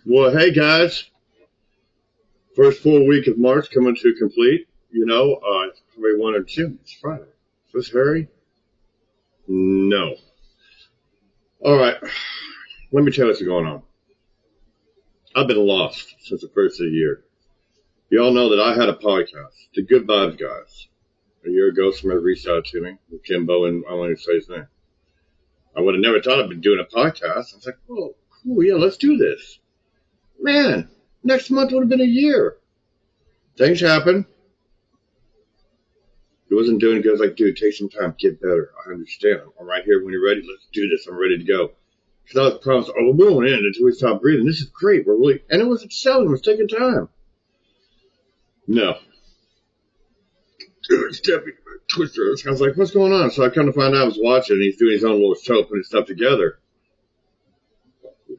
Well, hey guys, first full week of March coming to complete. Probably one or two. It's Friday. Is this Harry? No. All right, let me tell you what's going on. I've been lost since the first of the year. You all know that I had a podcast, the Good Vibes Guys. A year ago, somebody reached out to me, Kimbo, and I wanted to say his name. I would have never thought I'd been doing a podcast. I was like, oh, cool, yeah, let's do this. Man, next month would have been a year. Things happen. He wasn't doing good. I was like, dude, take some time, get better. I understand. I'm right here when you're ready. Let's do this. I'm ready to go. Because I was promised, oh, we won't end until we stop breathing. This is great. We're really, and it was excelling. It was taking time. No. Dude, Steppy, Twister. I was like, what's going on? So I come to find out I was watching, and he's doing his own little show, putting stuff together.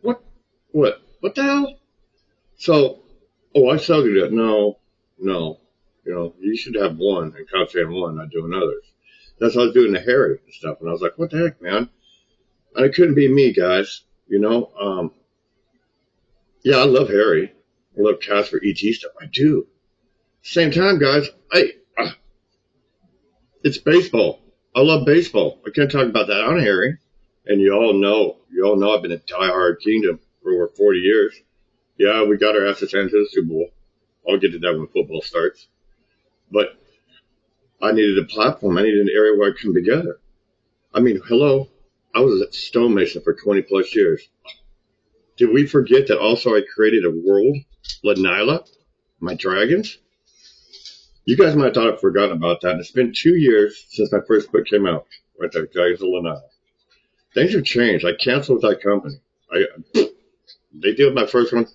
What? What the hell? So, I still do that. No. You should have one and concentrate on one, not doing others. That's what I was doing to Harry and stuff. And I was like, what the heck, man? And it couldn't be me, guys. Yeah, I love Harry. I love Casper, E.T. stuff. I do. Same time, guys, it's baseball. I love baseball. I can't talk about that on Harry. And you all know I've been a diehard Kingdom for over 40 years. Yeah, we got our asses into the Super Bowl. I'll get to that when football starts. But I needed a platform. I needed an area where I could come together. I mean, hello, I was at Stonemason for 20 plus years. Did we forget that also I created a world, Lanila, my dragons? You guys might have thought I'd forgotten about that. And it's been 2 years since my first book came out, right there, Dragons of Lanila. Things have changed. I canceled that company. They did my first one.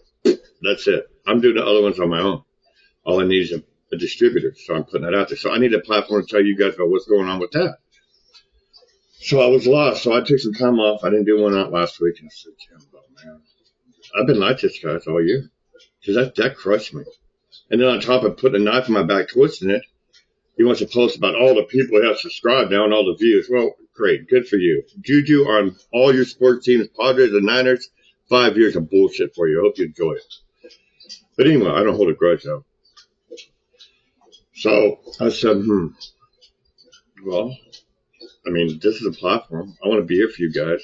That's it. I'm doing the other ones on my own. All I need is a distributor, so I'm putting that out there. So I need a platform to tell you guys about what's going on with that. So I was lost. So I took some time off. I didn't do one out last week. And I said, man, I've been like this, guys, all year. Because that crushed me. And then on top of putting a knife in my back, twisting it, he wants to post about all the people who have subscribed now and all the views. Well, great. Good for you. Juju on all your sports teams, Padres and Niners, 5 years of bullshit for you. I hope you enjoy it. But anyway, I don't hold a grudge, though. So I said, well, I mean, this is a platform. I want to be here for you guys.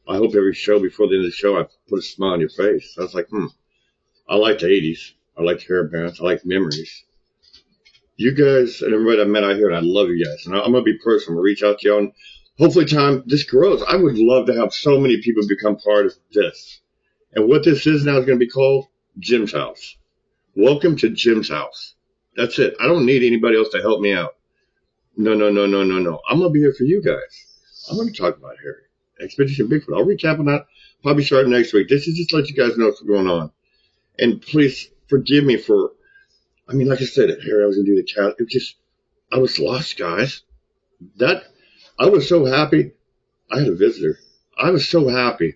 I hope every show before the end of the show, I put a smile on your face. I was like, I like the 80s. I like hair bands. I like memories. You guys and everybody I met out here, and I love you guys. And I'm going to be personal. I'm going to reach out to you. And hopefully this grows. I would love to have so many people become part of this. And what this is now is going to be called Jim's House. Welcome to Jim's House. That's it. I don't need anybody else to help me out. No. I'm going to be here for you guys. I'm going to talk about Harry. Expedition Bigfoot. I'll recap on that probably starting next week. This is just to let you guys know what's going on. And please forgive me for, like I said, Harry, I was going to do the cat. I was lost, guys. I was so happy. I had a visitor. I was so happy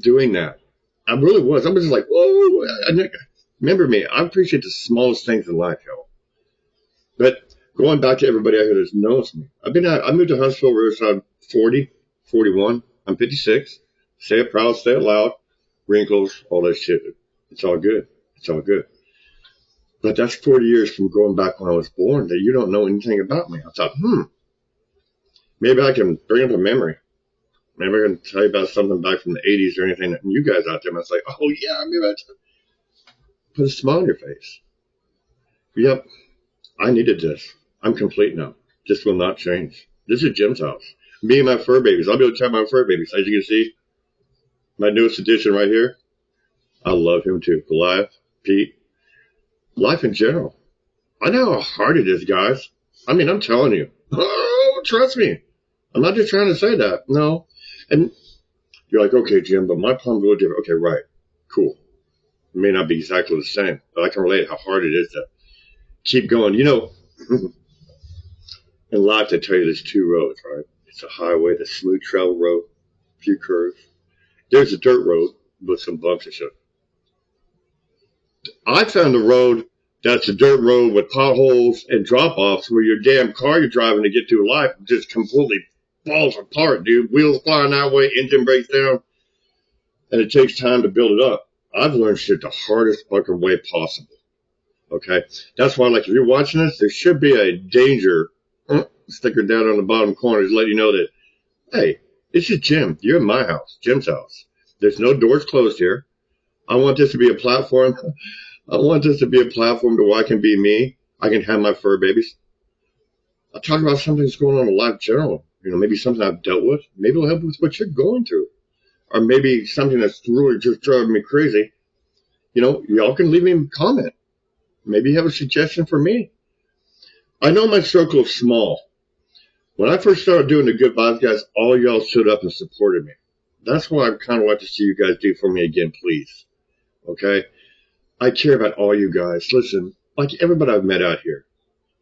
doing that. I really was. I was just like, whoa. Remember me. I appreciate the smallest things in life, y'all. But going back to everybody out here that knows me, I moved to Huntsville, Riverside, 40, 41. I'm 56. Say it proud, say it loud. Wrinkles, all that shit. It's all good. It's all good. But that's 40 years from going back when I was born that you don't know anything about me. I thought, maybe I can bring up a memory. Maybe I can tell you about something back from the 80s or anything that you guys out there might say, oh, yeah, maybe I can. Put a smile on your face. Yep, I needed this. I'm complete now. This will not change. This is Jim's house. Me and my fur babies. I'll be able to tell my fur babies. As you can see, my newest addition right here. I love him too. Goliath, Pete. Life in general. I know how hard it is, guys. I'm telling you. Oh, trust me. I'm not just trying to say that. No. And you're like, okay, Jim, but my problem's a little different. Okay, right. Cool. It may not be exactly the same, but I can relate how hard it is to keep going. In life they tell you there's two roads, right? It's a highway, the smooth travel road, a few curves. There's a dirt road with some bumps and shit. I found a road that's a dirt road with potholes and drop-offs where your damn car you're driving to get through life just completely falls apart, dude. Wheels flying that way, engine breaks down, and it takes time to build it up. I've learned shit the hardest fucking way possible. Okay? That's why, like, if you're watching this, there should be a danger sticker down on the bottom corner to let you know that, hey, this is Jim. You're in my house, Jim's house. There's no doors closed here. I want this to be a platform. I want this to be a platform to where I can be me. I can have my fur babies. I'll talk about something that's going on in life in general. You know, maybe something I've dealt with. Maybe it'll help with what you're going through. Or maybe something that's really just driving me crazy. You know, y'all can leave me a comment. Maybe you have a suggestion for me. I know my circle is small. When I first started doing the Good Vibes, guys, all y'all stood up and supported me. That's what I kind of want to see you guys do for me again, please. Okay? I care about all you guys. Listen, like everybody I've met out here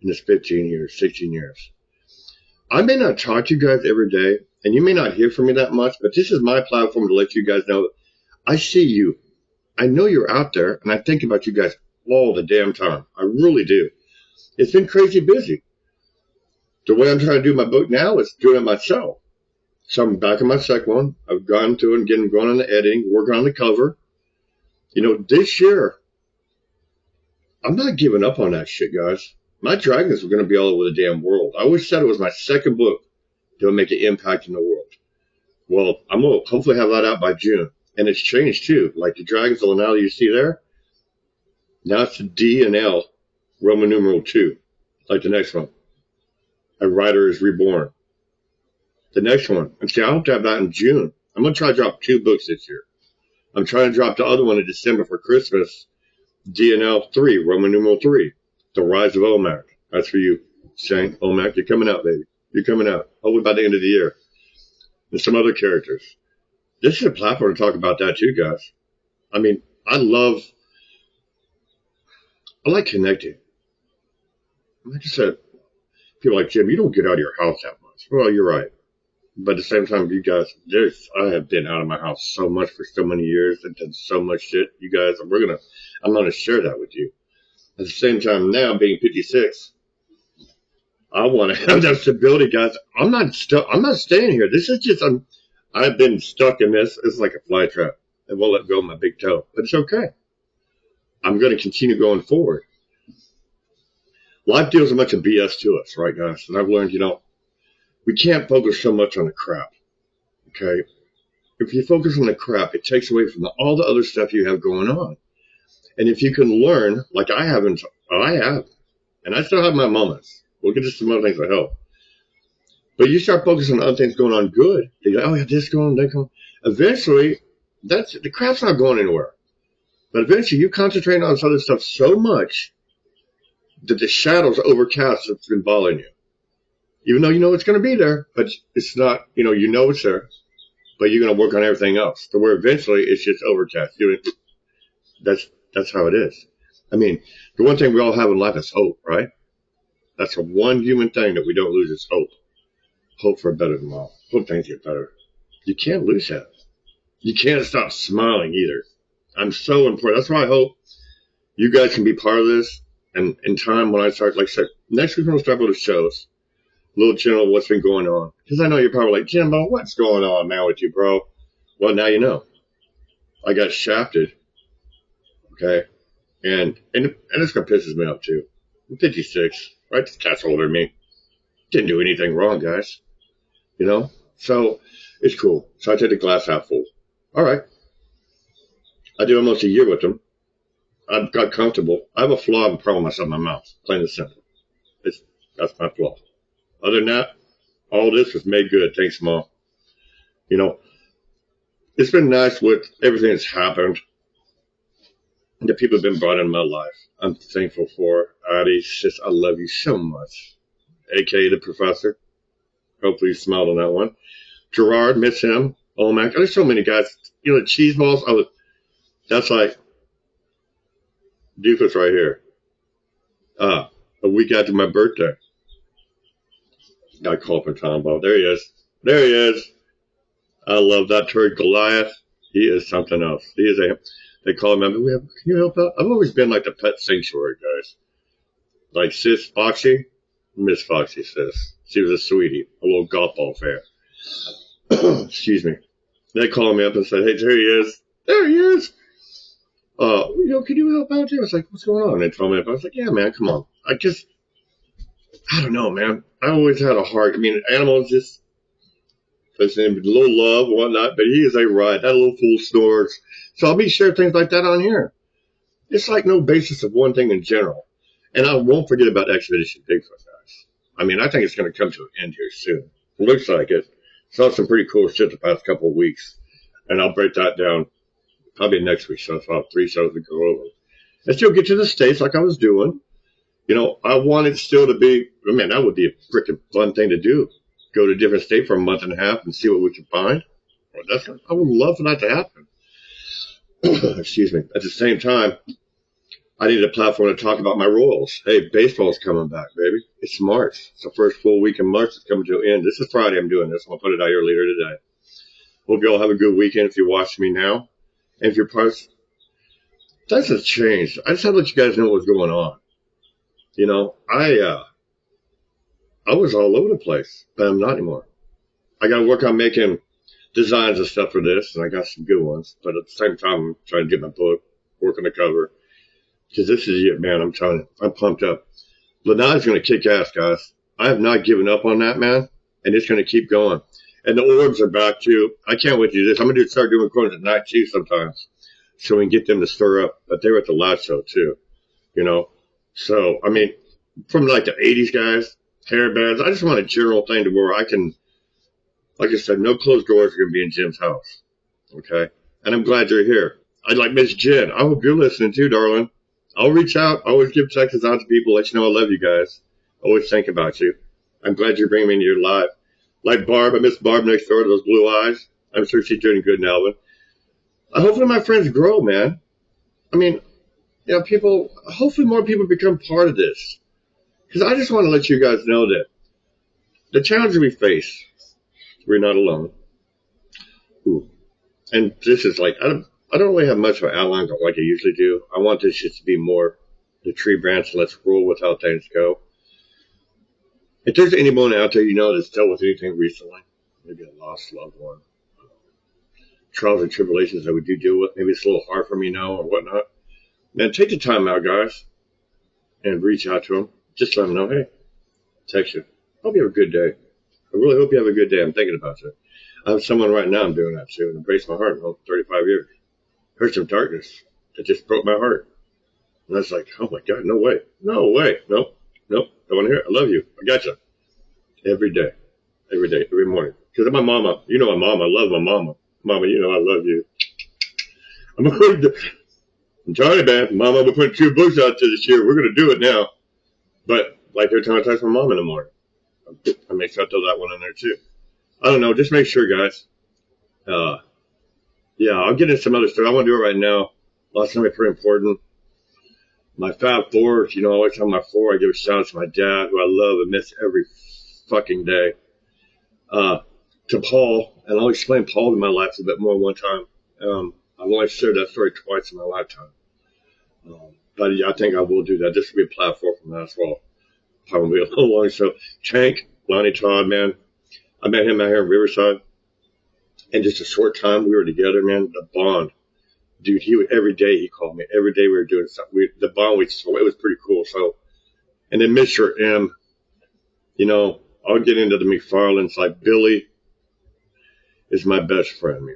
in this 15 years, 16 years. I may not talk to you guys every day, and you may not hear from me that much, but this is my platform to let you guys know I see you. I know you're out there, and I think about you guys all the damn time. I really do. It's been crazy busy. The way I'm trying to do my book now is doing it myself. So I'm back on my second one. I've gone through and getting going on the editing, working on the cover. You know, this year, I'm not giving up on that shit, guys. My dragons were going to be all over the damn world. I always said it was my second book that would make an impact in the world. Well, I'm going to hopefully have that out by June. And it's changed too. Like the dragons on now you see there, now it's the D and L, Roman numeral 2, like the next one. A Rider is Reborn. The next one. And see, I hope to have that in June. I'm going to try to drop 2 books this year. I'm trying to drop the other one in December for Christmas. DNL 3, Roman numeral 3, The Rise of Olmec. That's for you, Shane. Olmec, you're coming out, baby. You're coming out. Hopefully by the end of the year. And some other characters. This is a platform to talk about that too, guys. I mean, I like connecting. Like I said, people like, Jim, you don't get out of your house that much. Well, you're right. But at the same time, you guys, I have been out of my house so much for so many years and done so much shit. You guys, I'm going to share that with you. At the same time, now being 56, I want to have that stability, guys. I'm not staying here. This is just, I've been stuck in this. It's like a fly trap. I won't let go of my big toe, but it's okay. I'm going to continue going forward. Life deals a bunch of BS to us, right, guys? And I've learned, you know, we can't focus so much on the crap, okay? If you focus on the crap, it takes away from all the other stuff you have going on. And if you can learn, like I have, and I still have my moments. We'll get to some other things that help. But you start focusing on other things going on good. You're like, oh, yeah, this going, that going. Eventually, the crap's not going anywhere. But eventually, you concentrate on this other stuff so much that the shadows overcast that's been bothering you. Even though you know it's going to be there, but it's not, you know it's there. But you're going to work on everything else. To where eventually, it's just overcast. That's how it is. I mean, the one thing we all have in life is hope, right? That's the one human thing that we don't lose is hope. Hope for a better tomorrow. Hope things get better. You can't lose that. You can't stop smiling either. I'm so important. That's why I hope you guys can be part of this. And in time, when I start, like I said, next week we're going to start with the shows. A little general what's been going on. Because I know you're probably like, Jimbo, what's going on now with you, bro? Well, now you know. I got shafted. Okay? And this guy pisses me off too. I'm 56, right? This cat's older than me. Didn't do anything wrong, guys. You know? So, it's cool. So I take the glass half full. Alright. I did almost a year with them. I got comfortable. I have a flaw. I have a problem myself in my mouth. Plain and simple. That's my flaw. Other than that, all this was made good. Thanks, Mom. You know, it's been nice with everything that's happened. The people have been brought in my life. I'm thankful for. Addie, sis, I love you so much. A.K.A. the professor. Hopefully you smiled on that one. Gerard, miss him. Olmec. There's so many guys. You know, the cheese balls. That's like Doofus right here. A week after my birthday. Got called for Tombo. There he is. There he is. I love that turd Goliath. He is something else. They call him, can you help out? I've always been like the pet sanctuary, guys. Like Sis Foxy, Miss Foxy sis. She was a sweetie, a little golf ball fan. Excuse me. They called me up and said, hey, there he is. There he is. can you help out here? I was like, what's going on? And they told me, I was like, yeah, man, come on. I don't know, man. I always had a heart. I mean, animals just, listen, a little love and whatnot, but he is a riot. That little fool snores. So I'll be sharing things like that on here. It's like no basis of one thing in general. And I won't forget about Expedition Bigfoot, guys. I mean, I think it's going to come to an end here soon. It looks like it. Saw some pretty cool shit the past couple of weeks. And I'll break that down probably next week. So I'll have 3 shows to go over. And still get to the States like I was doing. I want it still to be, man, that would be a freaking fun thing to do. Go to a different state for a month and a half and see what we can find. I would love for that to happen. Excuse me. At the same time, I need a platform to talk about my Royals. Hey, baseball's coming back, baby. It's March. It's the first full week in March. It's coming to an end. This is Friday I'm doing this. I'm going to put it out here later today. Hope you all have a good weekend if you're watching me now. And if you're part, that's a change. I just had to let you guys know what's going on. I was all over the place, but I'm not anymore. I got to work on making designs and stuff for this, and I got some good ones. But at the same time, I'm trying to get my book, work on the cover. Because this is it, man. I'm telling you, I'm pumped up. Lanai's going to kick ass, guys. I have not given up on that, man. And it's going to keep going. And the orbs are back, too. I can't wait to do this. I'm going to start doing recordings at night, too, sometimes. So we can get them to stir up. But they were at the last show, too. So, I mean, from like the 80s guys, hair bands, I just want a general thing to where I can, like I said, no closed doors are going to be in Jim's house. Okay? And I'm glad you're here. I'd like Miss Jen. I hope you're listening, too, darling. I'll reach out. I always give texts out to people, let you know I love you guys. Always think about you. I'm glad you're bringing me into your life. Like Barb, I miss Barb next door to those blue eyes. I'm sure she's doing good now, but hopefully my friends grow, man. I mean, hopefully more people become part of this. Because I just want to let you guys know that the challenges we face, we're not alone. Ooh. And this is like, I don't really have much of an outline like I usually do. I want this just to be more the tree branch and let's roll with how things go. If there's anyone out there that's dealt with anything recently, maybe a lost loved one, trials and tribulations that we do deal with, maybe it's a little hard for me now or whatnot, man, take the time out, guys, and reach out to them. Just let them know, hey, text you. Hope you have a good day. I really hope you have a good day. I'm thinking about you. I have someone right now I'm doing that to, and it breaks my heart. 35 years. Heard some darkness that just broke my heart. And I was like, oh my God, no way. No way. Nope. Don't want to hear it. I love you. I got you. Every day, every morning. Because my mama, my mama. I love my mama. Mama, I love you. I'm telling you, man. Mama, we're putting 2 books out this year. We're going to do it now. But like every time I text my mom in the morning, I make sure I throw that one in there too. I don't know. Just make sure, guys. Yeah, I'll get into some other stuff. I want to do it right now. Last time, pretty important. My Fab Four, I always have my 4. I give a shout out to my dad, who I love and miss every fucking day. To Paul, and I'll explain Paul in my life a bit more one time. I've only shared that story twice in my lifetime. But yeah, I think I will do that. This will be a platform for that as well. Probably a little long. So, Tank, Lonnie Todd, man. I met him out here in Riverside. And just a short time we were together, man. The bond. Dude, every day he called me. Every day we were doing something. The bond, it was pretty cool. So, and then Mr. M, I'll get into the McFarlands. Like, Billy is my best friend,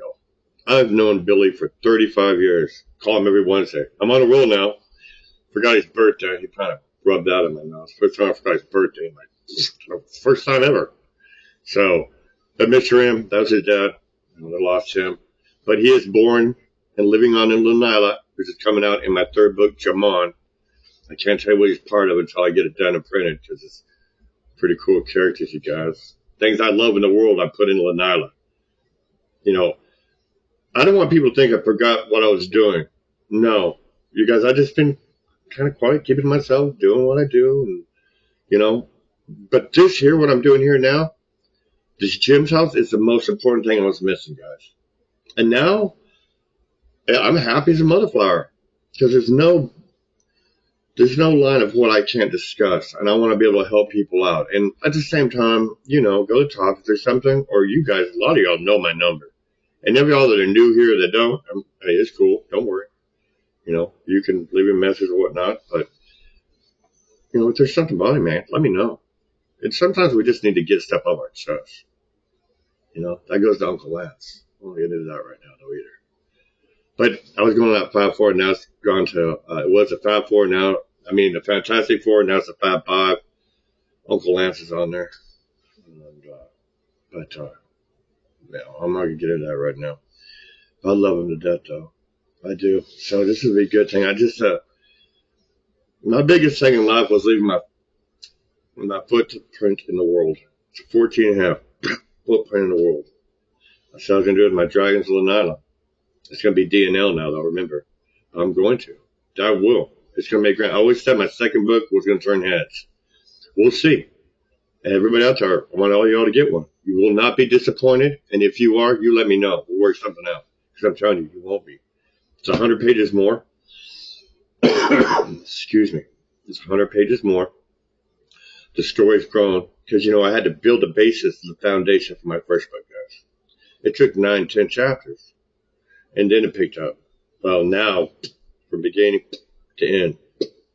I've known Billy for 35 years. Call him every Wednesday. I'm on a roll now. Forgot his birthday. He kind of rubbed out in my nose. First time I forgot his birthday. First time ever. So, but Mr. M, that was his dad. I lost him. But he is born and living on in Lanila, which is coming out in my 3rd book, Jamon. I can't tell you what he's part of until I get it done and printed, because it's pretty cool characters, you guys. Things I love in the world, I put in Lanila. I don't want people to think I forgot what I was doing. No. You guys, I just been kind of quiet, keeping myself, doing what I do, and, But this here, what I'm doing here now, this Jim's house is the most important thing I was missing, guys. And now, I'm happy as a motherflower. Because there's no line of what I can't discuss. And I want to be able to help people out. And at the same time, go to top if there's something. Or you guys, a lot of y'all know my number. And every y'all that are new here that don't, hey, it's cool. Don't worry. You can leave a message or whatnot, but, you know, if there's something bothering me, let me know. And sometimes we just need to get stuff off our chest. You know, that goes to Uncle Lance. I won't get into that right now, though, either. But I was going at 5-4, now it's gone to, it was a 5-4, now, I mean, the Fantastic Four, now it's a 5-5. Uncle Lance is on there. And, but, no, I'm not going to get into that right now. I love him to death, though. I do. So this would be a good thing. I just, my biggest thing in life was leaving my footprint in the world. It's a 14.5 footprint in the world. I said I was going to do it with my Dragons of Lanila. It's going to be DNL now, though, remember. I'm going to. I will. It's going to make grand. I always said my second book was going to turn heads. We'll see. And everybody out there, I want all y'all to get one. You will not be disappointed. And if you are, you let me know. We'll work something out. Because I'm telling you, you won't be. It's 100 pages more. Excuse me. It's 100 pages more. The story's grown. Because, you know, I had to build a basis, the foundation for my first book, guys. It took 9-10 chapters. And then it picked up. Well, now, from beginning to end.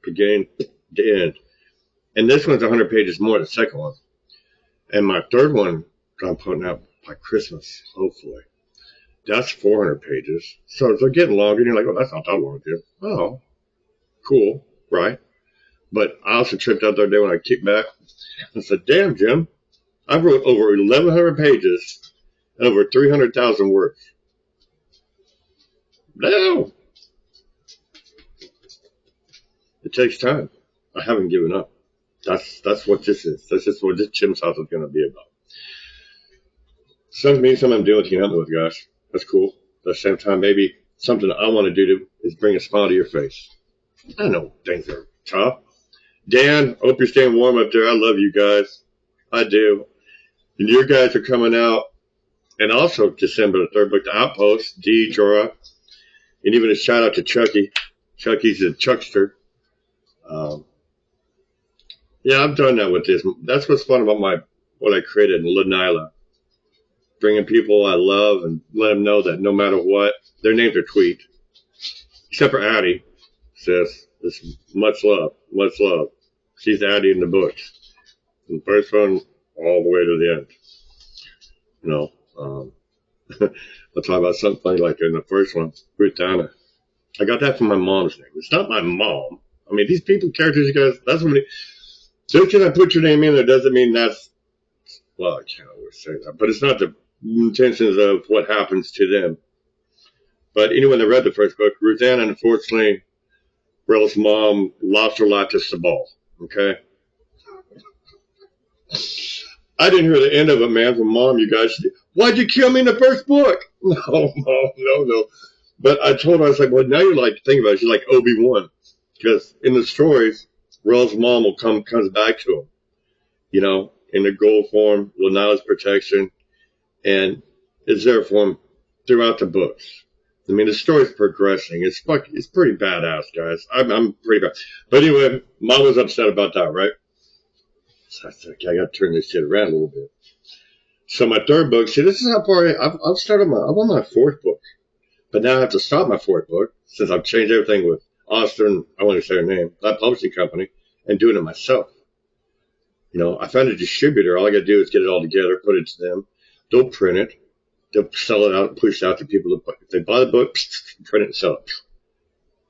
Beginning to end. And this one's 100 pages more, the second one. And my third one, I'm putting out by Christmas, hopefully. That's 400 pages. So they're getting longer, and you're like, oh, that's not that long, dude. Oh, cool, right? But I also tripped out the other day when I kicked back. I said, damn, Jim, I wrote over 1,100 pages and over 300,000 words. No! It takes time. I haven't given up. That's what this is. That's just what this Jim's house is going to be about. Something means something I'm doing with you, with, guys. That's cool. At the same time, maybe something I want to do is bring a smile to your face. I know things are tough. Dan, hope you're staying warm up there. I love you guys. I do. And your guys are coming out. And also December the 3rd book, The Outpost, D, Jorah. And even a shout out to Chucky. Chucky's a Chuckster. Yeah, I've done that with this. That's what's fun about what I created in Lanila. Bringing people I love and let them know that no matter what, their names are tweaked. Except for Addie, sis. This much love, much love. She's Addie in the books. From the first one all the way to the end. You know, I'll talk about something funny like in the first one, Ruth Anna. I got that from my mom's name. It's not my mom. I mean, these people, characters, you guys, that's what just because I put your name in there doesn't mean that's, well, I can't always say that, but it's not the intentions of what happens to them. But anyone that read the first book, Ruth Anna, unfortunately, Rel's mom lost her life to Sabal. Okay? I didn't hear the end of it, man, from Mom, you guys. Why'd you kill me in the first book? No. But I told her, I was like, well, now you're like, think about it, she's like Obi-Wan. Because in the stories, Rel's mom comes back to him, you know, in the gold form, Lanila's protection, and is there for him throughout the books. I mean, the story's progressing. It's pretty badass, guys. I'm pretty bad. But anyway, Mom was upset about that, right? So I said, okay, I got to turn this shit around a little bit. So my third book, see, this is how far I've started I'm on my fourth book. But now I have to stop my fourth book since I've changed everything with Austin, I want to say her name, that publishing company, and doing it myself. You know, I found a distributor. All I got to do is get it all together, put it to them. They'll print it. They'll sell it out and push it out to people. If they buy the book, print it and sell it.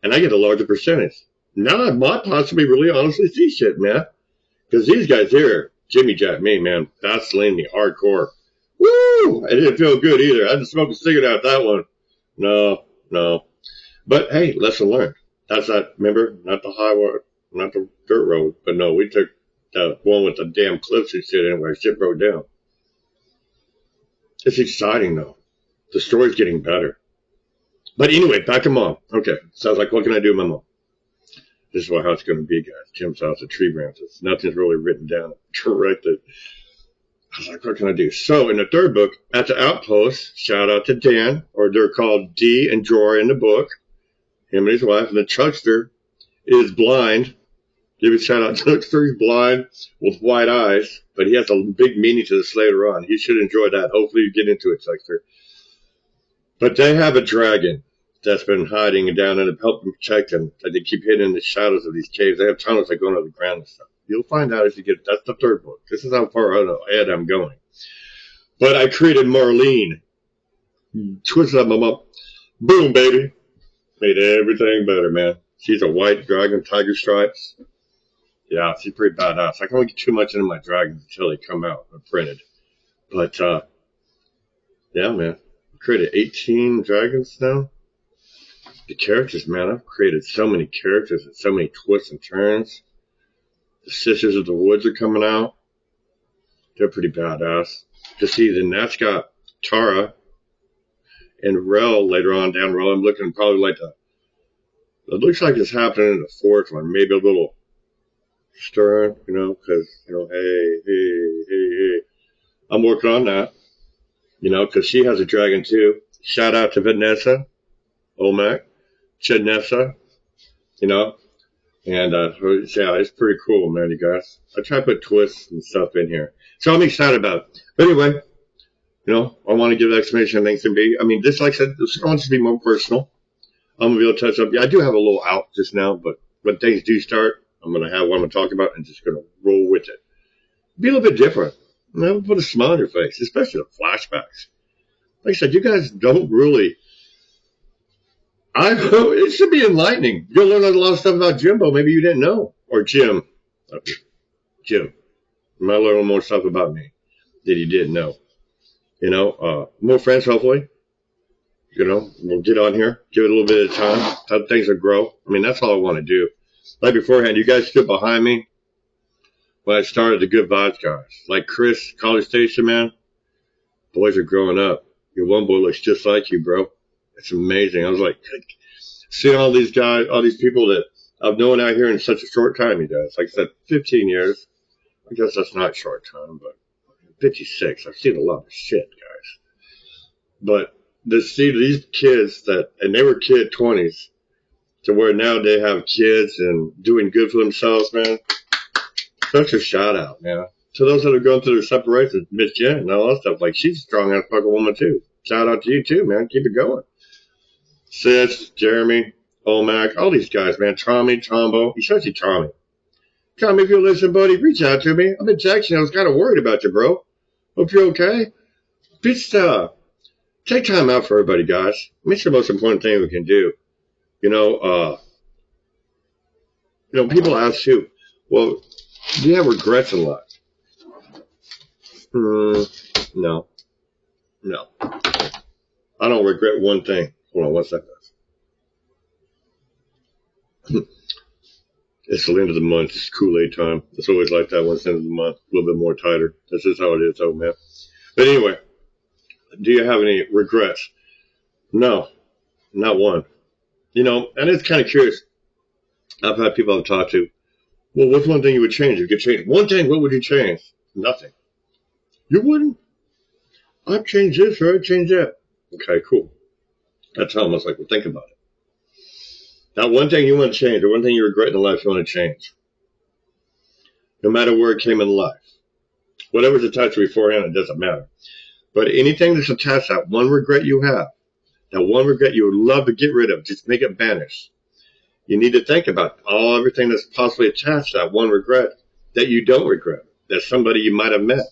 And I get a larger percentage. Now I might possibly really honestly see shit, man. Because these guys here, Jimmy Jack me, man, Vaseline me hardcore. Woo! I didn't feel good either. I didn't smoke a cigarette out that one. No. But hey, lesson learned. That's that, remember? Not the highway, not the dirt road. But no, we took the one with the damn cliffs and shit anyway. Shit broke down. It's exciting though. The story's getting better. But anyway, back to Mom. Okay, sounds like what can I do with my mom? This is how it's going to be, guys. Jim's house of tree branches. Nothing's really written down, corrected. I was like, what can I do? So in the third book, at the Outpost, shout out to Dan, or they're called Dee and Jorah in the book. Him and his wife, and the Chuckster is blind. Give a shout out to Chuckster. He's blind with white eyes, but he has a big meaning to this later on. You should enjoy that. Hopefully you get into it, Chuckster. But they have a dragon that's been hiding down and helping protect them. That they keep hidden in the shadows of these caves. They have tunnels that go under the ground and stuff. You'll find out as you get. That's the third book. This is how far ahead I'm going. But I created Marlene. Twisted up my mom. Boom, baby. Made everything better, man. She's a white dragon, tiger stripes. Yeah, she's pretty badass. I can only get too much into my dragons until they come out and printed. But, yeah, man. I created 18 dragons now. The characters, man. I've created so many characters and so many twists and turns. The Sisters of the Woods are coming out. They're pretty badass. To see, then that's got Tara and Rel later on down the road. I'm looking probably like it looks like it's happening in the fourth one. Maybe a little Stern, because, hey. I'm working on that, because she has a dragon too. Shout out to Vanessa, Olmec, Chednessa, and, yeah, it's pretty cool, man, you guys. I try to put twists and stuff in here. So I'm excited about it. But anyway, I want to give an explanation of things to be. I mean, this, like I said, this wants to be more personal. I'm going to be able to touch up. Yeah, I do have a little out just now, but when things do start, I'm going to have what I'm going to talk about and just going to roll with it. Be a little bit different. Put a smile on your face, especially the flashbacks. Like I said, you guys don't really. It should be enlightening. You'll learn a lot of stuff about Jimbo maybe you didn't know. Or Jim. Jim. You might learn more stuff about me that you didn't know. More friends, hopefully. We'll get on here, give it a little bit of time, how things will grow. I mean, that's all I want to do. Like beforehand, you guys stood behind me when I started the Good Vibes guys. Like Chris, College Station, man. Boys are growing up. Your one boy looks just like you, bro. It's amazing. I was like, seeing all these guys, all these people that I've known out here in such a short time, you guys. Like I said, 15 years. I guess that's not short time, but 56. I've seen a lot of shit, guys. But to see these kids and they were kid 20s, to where now they have kids and doing good for themselves, man. Such a shout out, man. To those that are going through their separation, Miss Jen and all that stuff, like she's a strong ass fucking woman too. Shout out to you too, man. Keep it going. Sis, Jeremy, Olmac, all these guys, man. Tommy, Tombo, especially Tommy. Tommy, if you listen, buddy, reach out to me. I've been texting you. I was kind of worried about you, bro. Hope you're okay. Just, take time out for everybody, guys. It's the most important thing we can do. People ask you, well, do you have regrets in life? No. I don't regret one thing. Hold on one second. It's the end of the month. It's Kool-Aid time. It's always like that when it's the end of the month. A little bit more tighter. That's just how it is, though, man. But anyway, do you have any regrets? No, not one. And it's kind of curious. I've had people I've talked to. Well, what's one thing you would change? If you could change one thing, what would you change? Nothing. You wouldn't? I'd change this or I'd change that. Okay, cool. That's how I was like, well, think about it. Now, one thing you want to change, or one thing you regret in life you want to change. No matter where it came in life. Whatever's attached to beforehand, it doesn't matter. But anything that's attached to that one regret you have, that one regret you would love to get rid of, just make it vanish. You need to think about everything that's possibly attached to that one regret that you don't regret. That's somebody you might have met,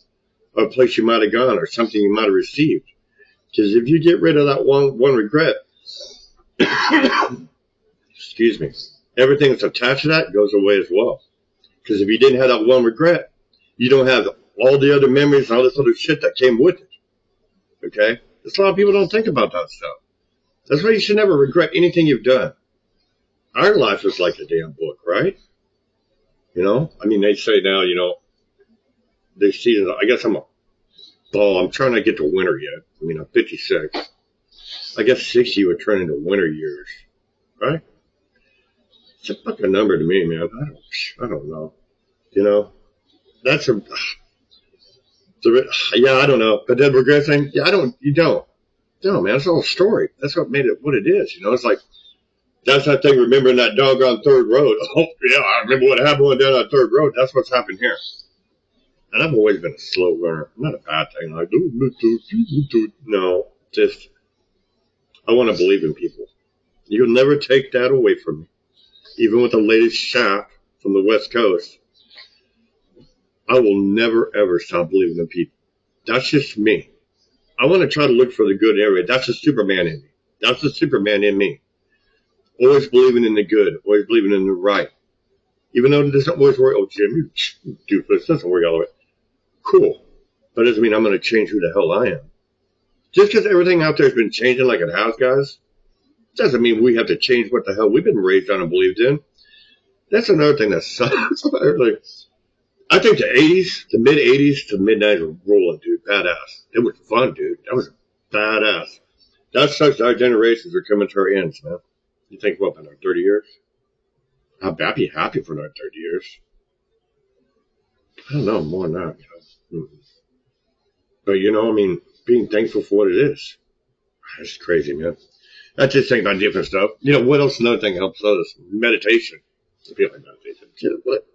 or a place you might have gone, or something you might have received. Because if you get rid of that one regret, excuse me, everything that's attached to that goes away as well. Because if you didn't have that one regret, you don't have all the other memories and all this other shit that came with it. Okay? That's a lot of people don't think about that stuff. That's why you should never regret anything you've done. Our life is like a damn book, right? I mean, they say now, they see, I guess I'm trying to get to winter yet. I mean, I'm 56. I guess 60 would turn into winter years, right? It's a fucking number to me, man. I don't know. I don't know. But that regret thing, you don't. No, man, it's all a story. That's what made it what it is. It's like, that's that thing, remembering that doggone third road. Oh, yeah, I remember what happened down that third road. That's what's happened here. And I've always been a slow learner. Not a bad thing. Like, no, just, I want to believe in people. You'll never take that away from me. Even with the latest shaft from the West Coast, I will never ever stop believing in people. That's just me. I want to try to look for the good area. That's the Superman in me. That's the Superman in me. Always believing in the good. Always believing in the right. Even though it doesn't always work. Oh, Jim, you doofus. Doesn't work all the way. Cool. That doesn't mean I'm going to change who the hell I am. Just because everything out there has been changing like it has, guys, doesn't mean we have to change what the hell we've been raised on and believed in. That's another thing that sucks about everything. I think the 80s, the mid 80s to mid 90s were rolling, dude. Badass. It was fun, dude. That was badass. That sucks. Our generations are coming to our ends, man. You think, what, another 30 years? I'd be happy for another 30 years. I don't know, more than that. But, I mean, being thankful for what it is. That's crazy, man. I just think about different stuff. What else? Another thing helps us? Meditation. I feel like meditation. What?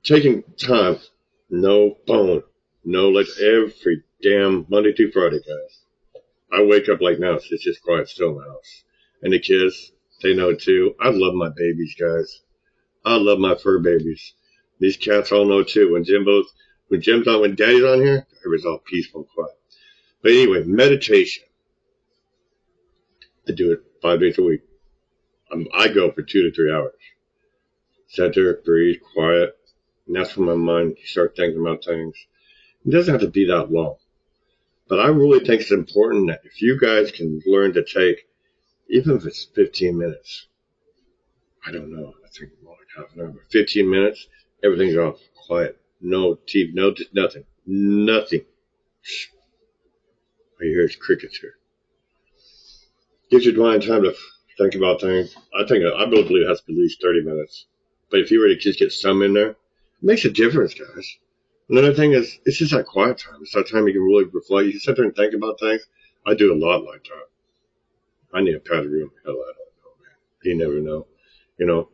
Taking time. No phone. No, like every damn Monday through Friday, guys. I wake up like now. It's just quiet, still in the house. And the kids, they know too. I love my babies, guys. I love my fur babies. These cats all know too. When Daddy's on here, it was all peaceful and quiet. But anyway, meditation. I do it 5 days a week. I go for 2 to 3 hours. Sit there, breathe, quiet. And that's when my mind starts thinking about things. It doesn't have to be that long. But I really think it's important that if you guys can learn to take, even if it's 15 minutes, I don't know, I think more like half an hour, 15 minutes, everything's off, quiet, no TV, no, nothing. All you hear is crickets here. Gives you time to think about things. I really believe it has to be at least 30 minutes. But if you were to just get some in there, it makes a difference, guys. Another thing is, it's just that quiet time. It's that time you can really reflect. You can sit there and think about things. I do a lot like that. I need a padded room. Hell, I don't know, man. You never know.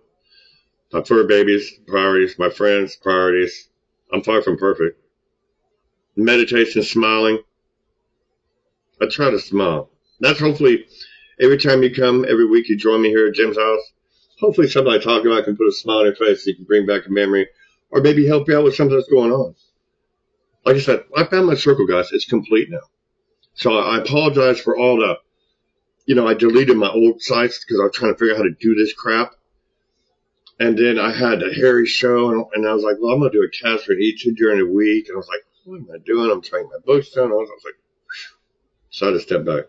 My fur babies, priorities. My friends, priorities. I'm far from perfect. Meditation, smiling. I try to smile. That's hopefully every time you come, every week you join me here at Jim's house. Hopefully something I talk about can put a smile on your face so you can bring back a memory or maybe help you out with something that's going on. Like I said, I found my circle, guys. It's complete now. So I apologize for all the, I deleted my old sites because I was trying to figure out how to do this crap. And then I had a Harry show, and I was like, well, I'm going to do a cast for each during the week. And I was like, what am I doing? I'm trying my books down. I was like, so I had to step back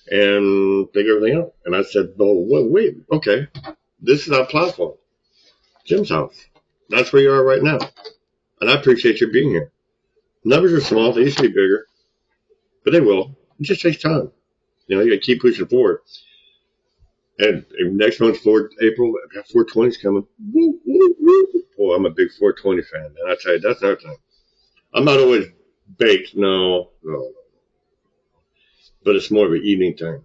and figure everything out. And I said, well, wait, okay. This is our platform. Jim's house. That's where you are right now. And I appreciate you being here. Numbers are small. They used to be bigger. But they will. It just takes time. You got to keep pushing forward. And next month, April, 420 is coming. Woo, woo, woo. Boy, I'm a big 420 fan. And I tell you, that's another thing. I'm not always baked. No. But it's more of an evening thing.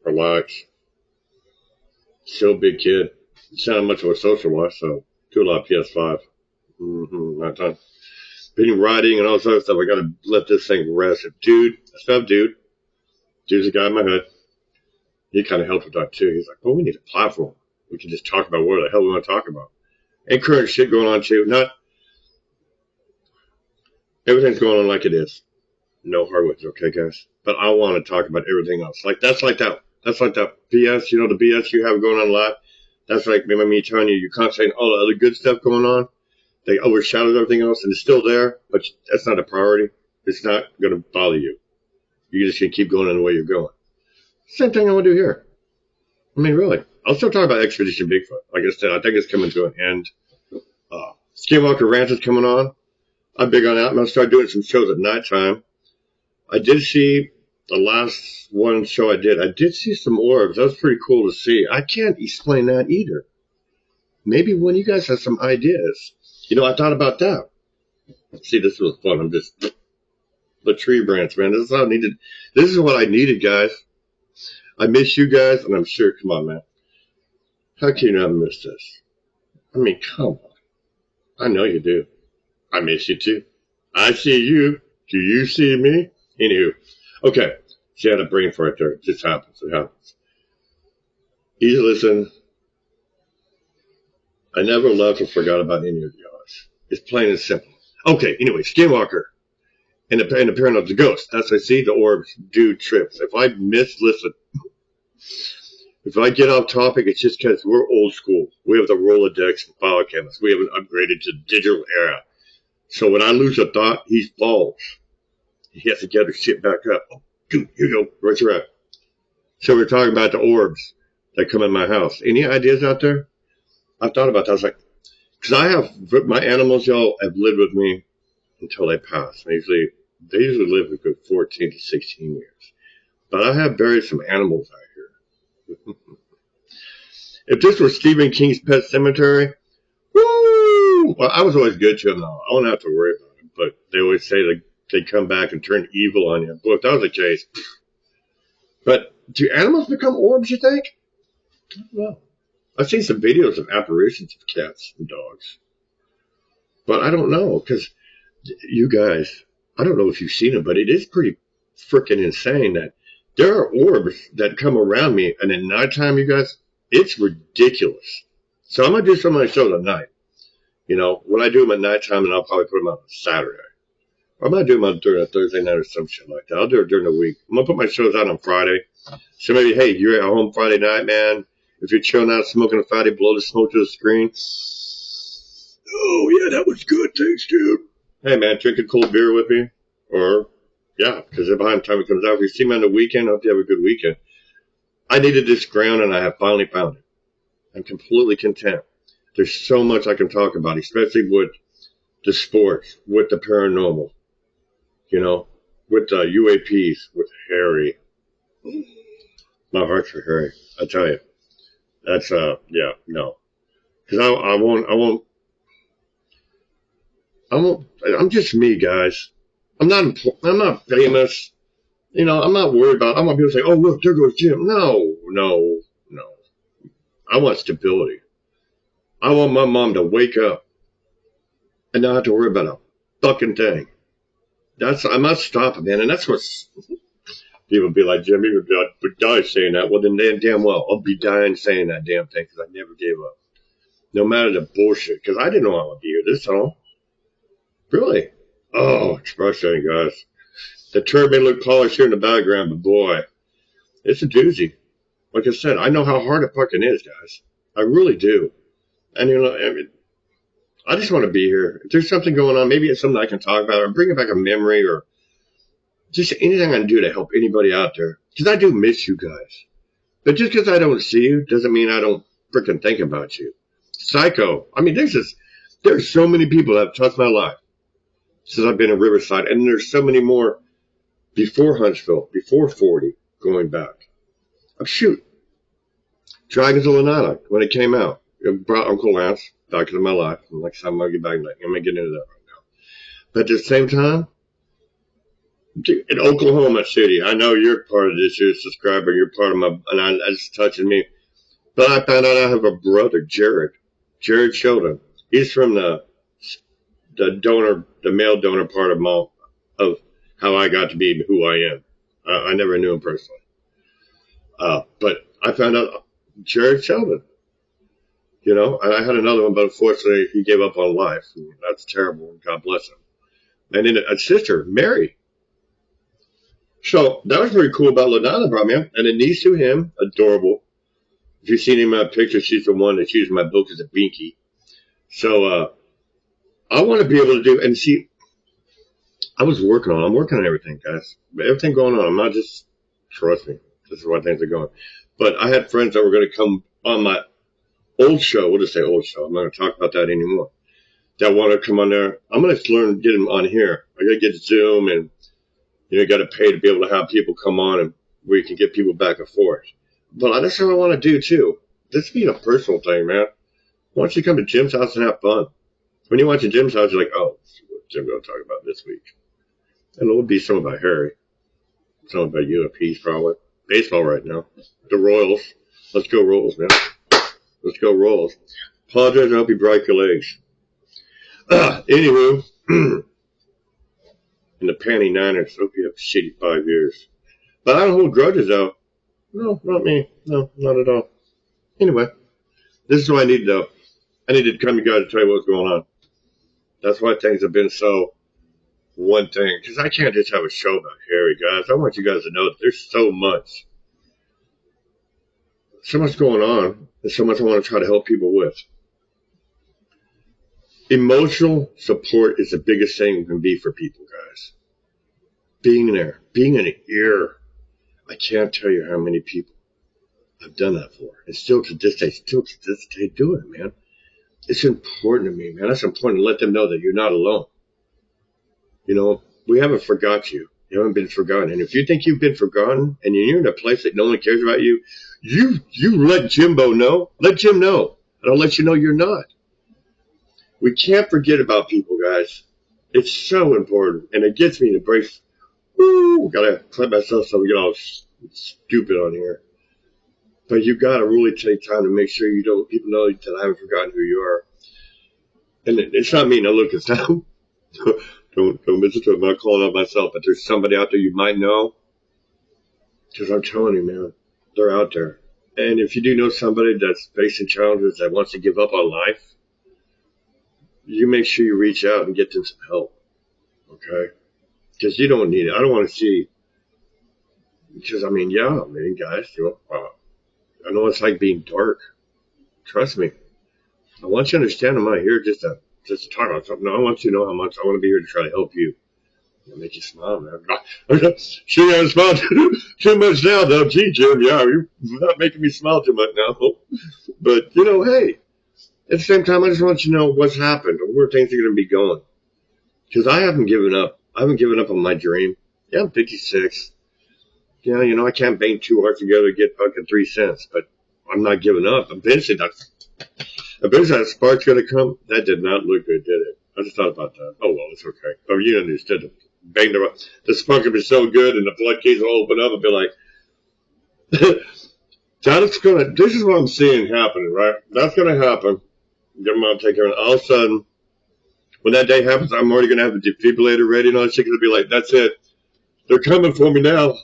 Relax. Still a big kid. It's not much of a social life, so do a lot of PS5. Not done. Been writing and all this other stuff. I got to let this thing rest. Dude's a guy in my head. He kind of helped with that too. He's like, well, we need a platform. We can just talk about what the hell we want to talk about. And current shit going on too. Not everything's going on like it is. No hardwoods, okay, guys? But I want to talk about everything else. That's like that BS, the BS you have going on a lot. That's like me telling you're concentrating all the other good stuff going on. They overshadowed everything else, and it's still there, but that's not a priority. It's not going to bother you. You're just going to keep going in the way you're going. Same thing I want to do here. I mean, really. I'll still talk about Expedition Bigfoot. Like I said, I think it's coming to an end. Skinwalker Ranch is coming on. I'm big on that. I'm going to start doing some shows at nighttime. I did see the last one show I did see some orbs. That was pretty cool to see. I can't explain that either. Maybe one of you guys has some ideas. I thought about that. See, this was fun. I'm just the tree branch, man. This is what I needed, guys. I miss you guys, and I'm sure. Come on, man. How can you not miss this? I mean, come on. I know you do. I miss you too. I see you. Do you see me? Anywho, okay. She had a brain fart there. It just happens. It happens. Easy listen. I never left or forgot about any of yours. It's plain and simple. Okay, anyway, Skinwalker. And the parent of the ghost. That's I see the orbs do trips. If I listen, if I get off topic, it's just because we're old school. We have the Rolodex and file cabinets. We haven't upgraded to the digital era. So when I lose a thought, he falls. He has to get his shit back up. Oh, dude, here you go. Right you're at. So we're talking about the orbs that come in my house. Any ideas out there? I thought about that. I was like, because I have my animals, y'all, have lived with me until they pass. They usually live a good 14 to 16 years. But I have buried some animals out here. If this was Stephen King's Pet Cemetery, woo! Well, I was always good to them, though. I don't have to worry about it. But they always say they come back and turn evil on you. Boy, if that was the case. But do animals become orbs, you think? I don't know. I've seen some videos of apparitions of cats and dogs. But I don't know, because you guys, I don't know if you've seen it, but it is pretty freaking insane that there are orbs that come around me, and at nighttime, you guys, it's ridiculous. So I'm going to do some of my shows at night. You know, when I do them at nighttime, and I'll probably put them out on Saturday. Or I might do them out during a Thursday night or some shit like that. I'll do it during the week. I'm going to put my shows out on Friday. So maybe, hey, you're at home Friday night, man. If you're chilling out smoking a fatty, blow the smoke to the screen. Oh, yeah, that was good. Thanks, dude. Hey, man, drink a cold beer with me. Or, yeah, because by the time it comes out, if you see me on the weekend, I hope you have a good weekend. I needed this ground, and I have finally found it. I'm completely content. There's so much I can talk about, especially with the sports, with the paranormal, you know, with the UAPs, with Harry. My heart's for Harry, I tell you. That's, yeah, no. Because I'm just me, guys. I'm not famous. You know, I'm not worried about, I want people to say, oh, look, there goes Jim. No. I want stability. I want my mom to wake up and not have to worry about a fucking thing. I'm not stopping, man. And that's what people be like, Jim, you would die saying that. Well, then damn well, I'll be dying saying that damn thing because I never gave up. No matter the bullshit. Because I didn't know I would be here this long. Really? Oh, it's frustrating, guys. The turd may look polished here in the background, but boy, it's a doozy. Like I said, I know how hard it fucking is, guys. I really do. And, you know, I mean, I just want to be here. If there's something going on, maybe it's something I can talk about or bring back a memory or just anything I can do to help anybody out there. Because I do miss you guys. But just because I don't see you doesn't mean I don't freaking think about you. Psycho. I mean, there's so many people that have touched my life since I've been in Riverside. And there's so many more before Huntsville, before 40, going back. Oh, shoot. Dragons of Lanai, when it came out. It brought Uncle Lance back into my life. And like I said, I'm going to get back into that. I'm going to get into that right now. But at the same time, in Oklahoma City, I know you're part of this. You're a subscriber. You're part of my, and it's touching me. But I found out I have a brother, Jared Sheldon. He's from the male donor part of how I got to be who I am. I never knew him personally. But I found out Jared Sheldon. You know, and I had another one, but unfortunately he gave up on life. And that's terrible. God bless him. And then a sister, Mary. So that was pretty cool about LaDonna brought me up. And a niece to him, adorable. If you've seen him in my picture, she's the one that's using my book as a binky. So I want to be able to do, and see, I'm working on everything, guys. Everything going on. I'm not just, trust me, this is why things are going. But I had friends that were going to come on my old show. We'll just say old show. I'm not going to talk about that anymore. That want to come on there. I'm going to learn to get them on here. I got to get Zoom and, you know, got to pay to be able to have people come on and where you can get people back and forth. But that's what I want to do too. This being a personal thing, man. Why don't you come to Jim's house and have fun? When you watch at Jim's house, you're like, oh, what's Jim going to talk about this week? And it will be some about Harry. Some about UFPs probably. Baseball right now. The Royals. Let's go Royals, man. Let's go Royals. Apologize, I hope you break your legs. Anywho, and the Panty Niners, hope you have a shitty 5 years. But I don't hold grudges, though. No, not me. No, not at all. Anyway, this is what I need, though. I needed to come to you guys to tell you what's going on. That's why things have been so one thing. Because I can't just have a show about Harry, guys. I want you guys to know that there's so much going on, and so much I want to try to help people with. Emotional support is the biggest thing we can be for people, guys. Being there, being an ear. I can't tell you how many people I've done that for. And still to this day do it, man. It's important to me, man. That's important to let them know that you're not alone. You know, we haven't forgot you. You haven't been forgotten. And if you think you've been forgotten and you're in a place that no one cares about you, you let Jimbo know. Let Jim know. And I'll let you know you're not. We can't forget about people, guys. It's so important. And it gets me to brace. Woo! Gotta clap myself so we get all stupid on here. But you gotta really take time to make sure people know that I haven't forgotten who you are. And it's not me. Now look, it's not. Don't miss it. I'm not calling out myself, but there's somebody out there you might know. Because I'm telling you, man, they're out there. And if you do know somebody that's facing challenges that wants to give up on life, you make sure you reach out and get them some help. Okay? Because you don't need it. I don't want to see. Because, I mean, guys, I know it's like being dark. Trust me. I want you to understand I'm not here just to talk about something. No, I want you to know how much I want to be here to try to help you. I'll make you smile, man. Sure, you haven't smiled too much now, though. Gee, Jim, you're not making me smile too much now. But, hey, at the same time, I just want you to know what's happened or where things are going to be going. Because I haven't given up. I haven't given up on my dream. Yeah, I'm 56. Yeah, I can't bang two hearts together to get fucking 3 cents. But I'm not giving up. Eventually that spark's going to come. That did not look good, did it? I just thought about that. Oh, well, it's okay. Oh, you understood it. Bang the spark will be so good and the floodgates will open up and be like, this is what I'm seeing happening, right? That's going to happen. Get them out, take care of it. All of a sudden, when that day happens, I'm already going to have the defibrillator ready and all that shit. Going to be like, that's it. They're coming for me now.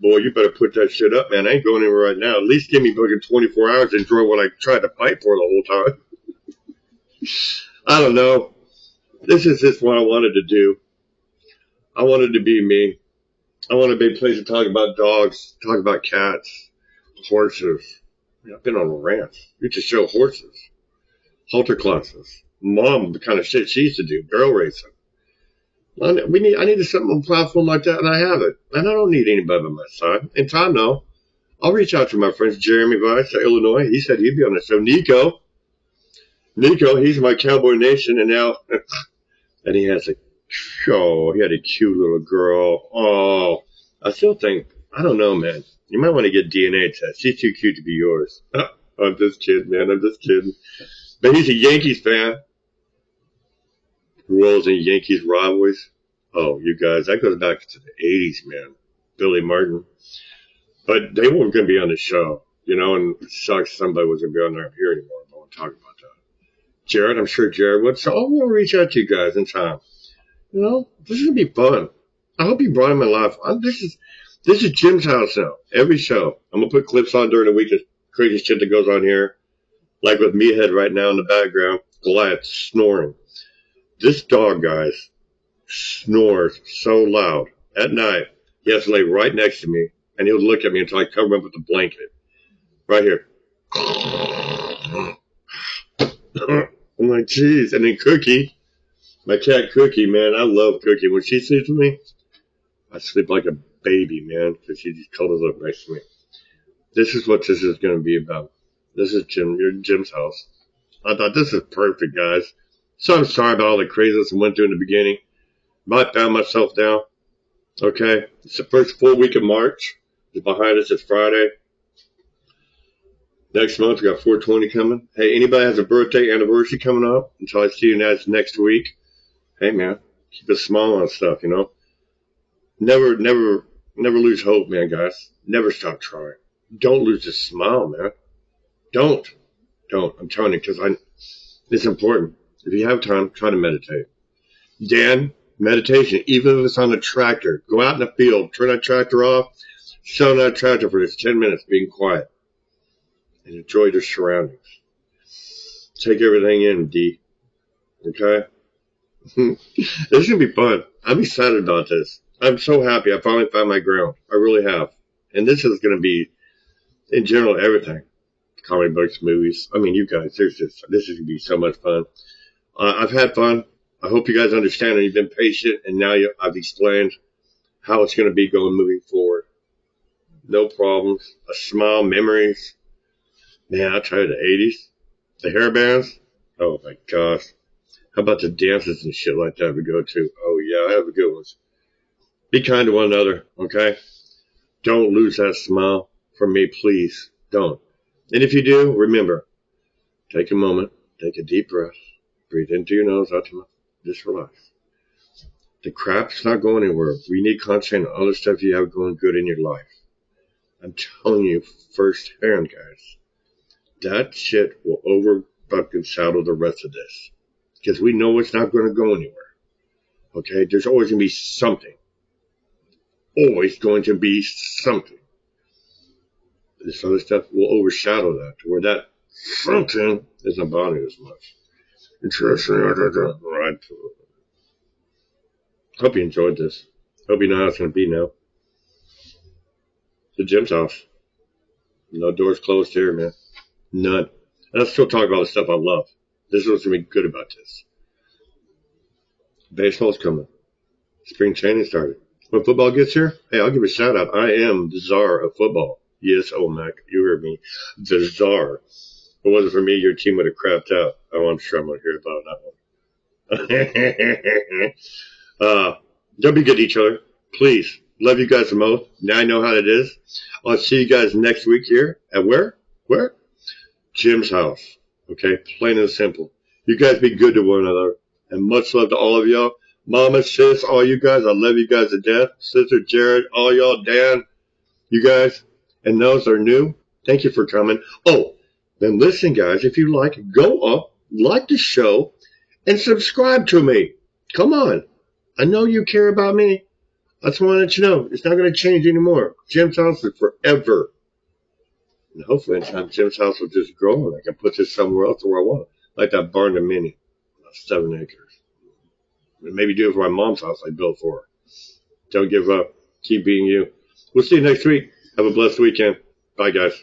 Boy, you better put that shit up, man. I ain't going anywhere right now. At least give me fucking 24 hours to enjoy what I tried to fight for the whole time. I don't know. This is just what I wanted to do. I wanted to be me. I want to be a place to talk about dogs, talk about cats, horses. I've been on a ranch. We used to show horses, halter classes. Mom, the kind of shit she used to do, barrel racing. I needed something on a platform like that, and I have it. And I don't need anybody by my side. In time, though, I'll reach out to my friends, Jeremy Weiss of Illinois. He said he'd be on the show. Nico, he's my Cowboy Nation, and now, and he had a cute little girl. Oh, I still think, I don't know, man. You might want to get a DNA test. She's too cute to be yours. I'm just kidding, man. I'm just kidding. But he's a Yankees fan. Royals and Yankees rivalries. Oh, you guys, that goes back to the 80s, man. Billy Martin. But they weren't going to be on the show, and it sucks somebody wasn't going to be on there here anymore. I won't talk about that. Jared, I'm sure Jared would. So I'm going to reach out to you guys in time. This is going to be fun. I hope you brought in my life. This is Jim's house now. Every show. I'm going to put clips on during the week of crazy shit that goes on here. Like with Meathead right now in the background. Goliath snoring. This dog, guys, snores so loud at night. He has to lay right next to me, and he'll look at me until I cover him up with a blanket. Right here. I'm like, jeez. And then Cookie, my cat Cookie, man, I love Cookie. When she sleeps with me, I sleep like a baby, man, because she just cuddles up next to me. This is what this is going to be about. This is Jim's house. I thought this is perfect, guys. So I'm sorry about all the craziness I went through in the beginning. I found myself now. Okay? It's the first full week of March. It's behind us. It's Friday. Next month, we got 420 coming. Hey, anybody has a birthday, anniversary coming up, until I see you next week, hey, man, keep a smile on stuff, Never lose hope, man, guys. Never stop trying. Don't lose a smile, man. Don't. I'm telling you, because it's important. If you have time, try to meditate. Dan, Meditation, even if it's on a tractor. Go out in the field, turn that tractor off, sit on that tractor for just 10 minutes, being quiet, and enjoy your surroundings. Take everything in, D. Okay? This is going to be fun. I'm excited about this. I'm so happy I finally found my ground. I really have. And this is going to be, in general, everything. Comedy books, movies. I mean, you guys, this is going to be so much fun. I've had fun. I hope you guys understand and you've been patient, and now I've explained how it's going to be going moving forward. No problems. A smile, memories. Man, I tell you, the 80s. The hair bands. Oh, my gosh. How about the dances and shit like that we go to? Oh, yeah, I have a good ones. Be kind to one another, okay? Don't lose that smile. For me, please. Don't. And if you do, remember, take a moment, take a deep breath, breathe into your nose, out your mouth, just relax. The crap's not going anywhere. We need concentrate on other stuff you have going good in your life. I'm telling you firsthand, guys, that shit will overshadow the rest of this. Because we know it's not going to go anywhere. Okay? There's always going to be something. Always going to be something. This other stuff will overshadow that, to where that something isn't bothering as much. Interesting. Right. Hope you enjoyed this. Hope you know how it's going to be now. The Jim's house. No doors closed here, man. None. And I'll still talk about the stuff I love. This is what's going to be good about this. Baseball's coming. Spring training started. When football gets here, hey, I'll give a shout out. I am the czar of football. Yes, oh Mac, you heard me. The czar. If it wasn't for me, your team would have crapped out. Oh, I'm sure I'm going to hear about that one. Don't be good to each other. Please. Love you guys the most. Now I know how it is. I'll see you guys next week here. At where? Where? Jim's house. Okay? Plain and simple. You guys be good to one another. And much love to all of y'all. Mama, sis, all you guys. I love you guys to death. Sister Jared, all y'all. Dan, you guys. And those are new. Thank you for coming. Oh, then listen, guys. If you like, go up, like the show, and subscribe to me. Come on. I know you care about me. I just want to let you know. It's not going to change anymore. Jim's house is forever. And hopefully in time, Jim's house will just grow and I can put this somewhere else where I want it. Like that barn to mini. 7 acres. Maybe do it for my mom's house I built for her. Don't give up. Keep being you. We'll see you next week. Have a blessed weekend. Bye, guys.